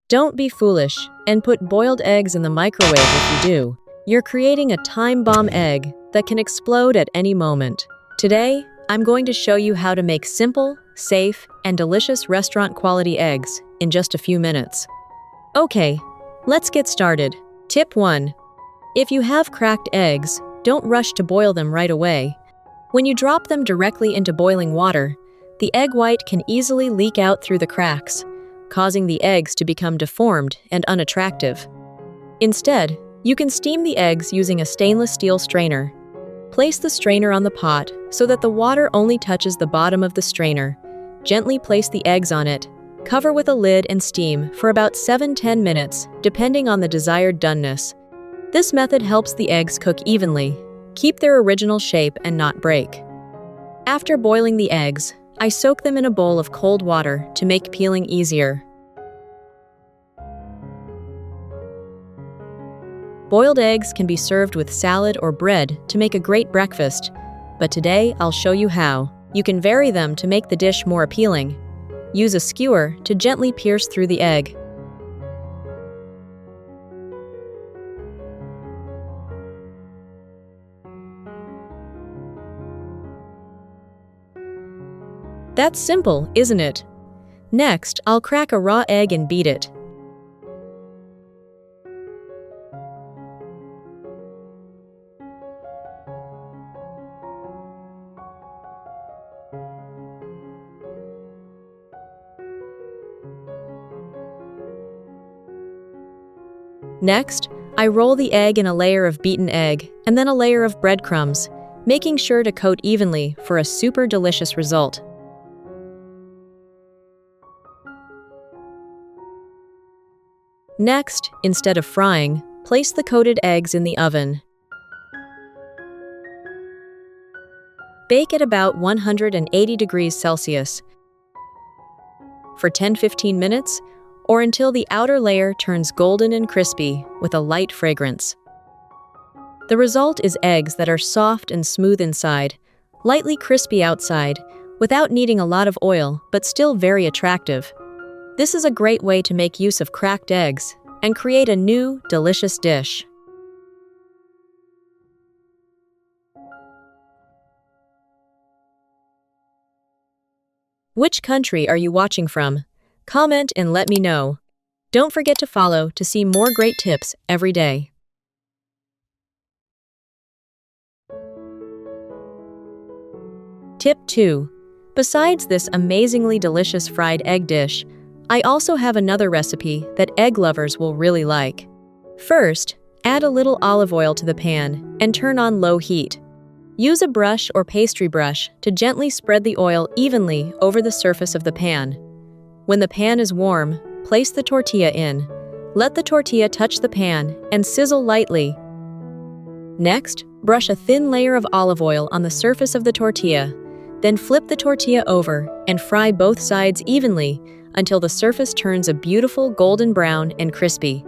Don't be foolish and put boiled eggs in the microwave if you do. You're creating a time bomb egg that can explode at any moment. Today, I'm going to show you how to make simple, safe, and delicious restaurant-quality eggs in just a few minutes. Okay, let's get started. Tip 1. If you have cracked eggs, don't rush to boil them right away. When you drop them directly into boiling water, the egg white can easily leak out through the cracks, causing the eggs to become deformed and unattractive. Instead, you can steam the eggs using a stainless steel strainer. Place the strainer on the pot so that the water only touches the bottom of the strainer. Gently place the eggs on it. Cover with a lid and steam for about 7–10 minutes, depending on the desired doneness. This method helps the eggs cook evenly, keep their original shape and not break. After boiling the eggs, I soak them in a bowl of cold water to make peeling easier. Boiled eggs can be served with salad or bread to make a great breakfast, but today I'll show you how. You can vary them to make the dish more appealing. Use a skewer to gently pierce through the egg. That's simple, isn't it? Next, I'll crack a raw egg and beat it. Next, I roll the egg in a layer of beaten egg and then a layer of breadcrumbs, making sure to coat evenly for a super delicious result. Next, instead of frying, place the coated eggs in the oven. Bake at about 180 degrees Celsius for 10–15 minutes, or until the outer layer turns golden and crispy with a light fragrance. The result is eggs that are soft and smooth inside, lightly crispy outside, without needing a lot of oil, but still very attractive. This is a great way to make use of cracked eggs and create a new, delicious dish. Which country are you watching from? Comment and let me know. Don't forget to follow to see more great tips every day. Tip 2. Besides this amazingly delicious fried egg dish, I also have another recipe that egg lovers will really like. First, add a little olive oil to the pan and turn on low heat. Use a brush or pastry brush to gently spread the oil evenly over the surface of the pan. When the pan is warm, place the tortilla in. Let the tortilla touch the pan and sizzle lightly. Next, brush a thin layer of olive oil on the surface of the tortilla. Then flip the tortilla over and fry both sides evenly until the surface turns a beautiful golden brown and crispy.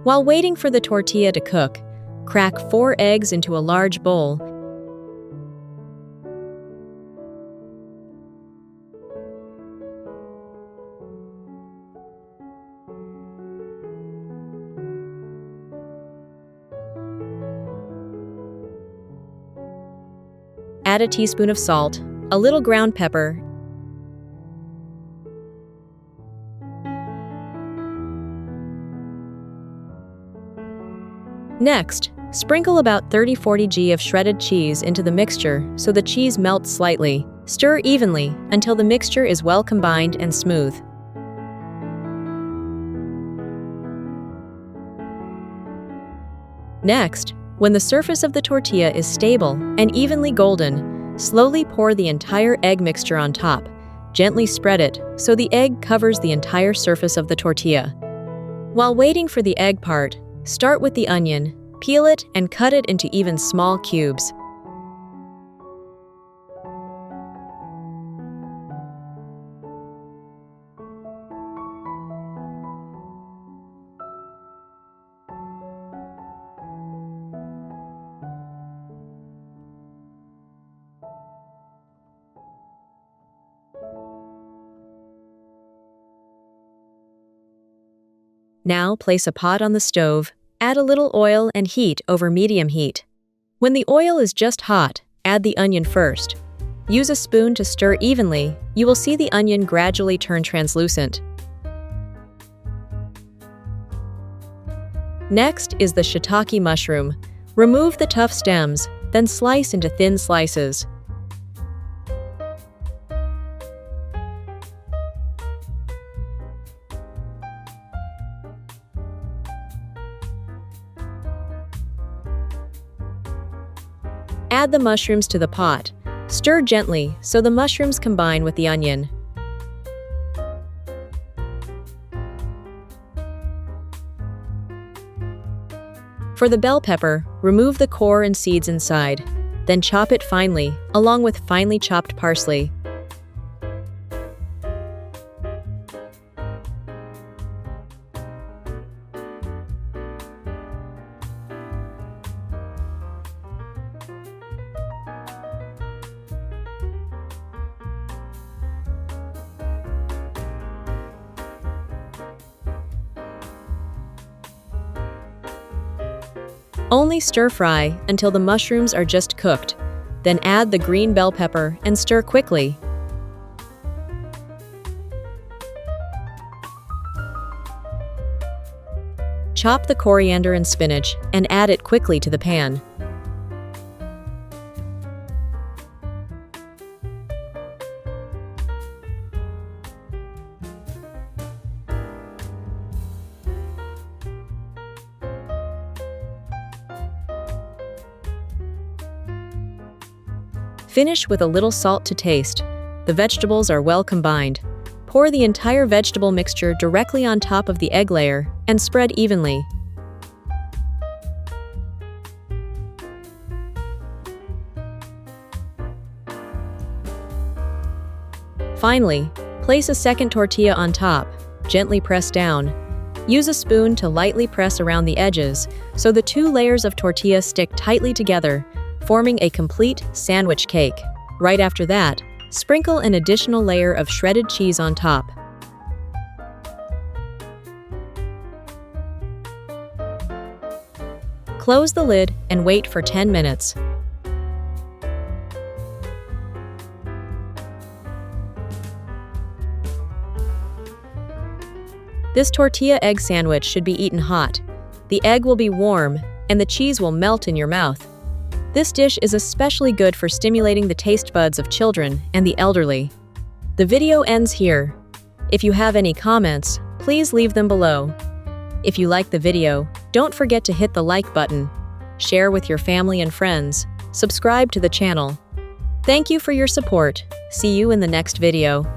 While waiting for the tortilla to cook, crack 4 eggs into a large bowl. Add a teaspoon of salt, a little ground pepper, Next, sprinkle about 30–40 g of shredded cheese into the mixture so the cheese melts slightly. Stir evenly until the mixture is well combined and smooth. Next, when the surface of the tortilla is stable and evenly golden, slowly pour the entire egg mixture on top. Gently spread it so the egg covers the entire surface of the tortilla. While waiting for the egg part, start with the onion, peel it and cut it into even small cubes. Now place a pot on the stove, add a little oil and heat over medium heat. When the oil is just hot, add the onion first. Use a spoon to stir evenly. You will see the onion gradually turn translucent. Next is the shiitake mushroom. Remove the tough stems, then slice into thin slices. Add the mushrooms to the pot. Stir gently so the mushrooms combine with the onion. For the bell pepper, remove the core and seeds inside. Then chop it finely, along with finely chopped parsley. Only stir-fry until the mushrooms are just cooked. Then add the green bell pepper and stir quickly. Chop the coriander and spinach and add it quickly to the pan. Finish with a little salt to taste. The vegetables are well combined. Pour the entire vegetable mixture directly on top of the egg layer and spread evenly. Finally, place a second tortilla on top. Gently press down. Use a spoon to lightly press around the edges so the two layers of tortilla stick tightly together, forming a complete sandwich cake. Right after that, sprinkle an additional layer of shredded cheese on top. Close the lid and wait for 10 minutes. This tortilla egg sandwich should be eaten hot. The egg will be warm, and the cheese will melt in your mouth. This dish is especially good for stimulating the taste buds of children and the elderly. The video ends here. If you have any comments, please leave them below. If you like the video, don't forget to hit the like button, share with your family and friends, subscribe to the channel. Thank you for your support. See you in the next video.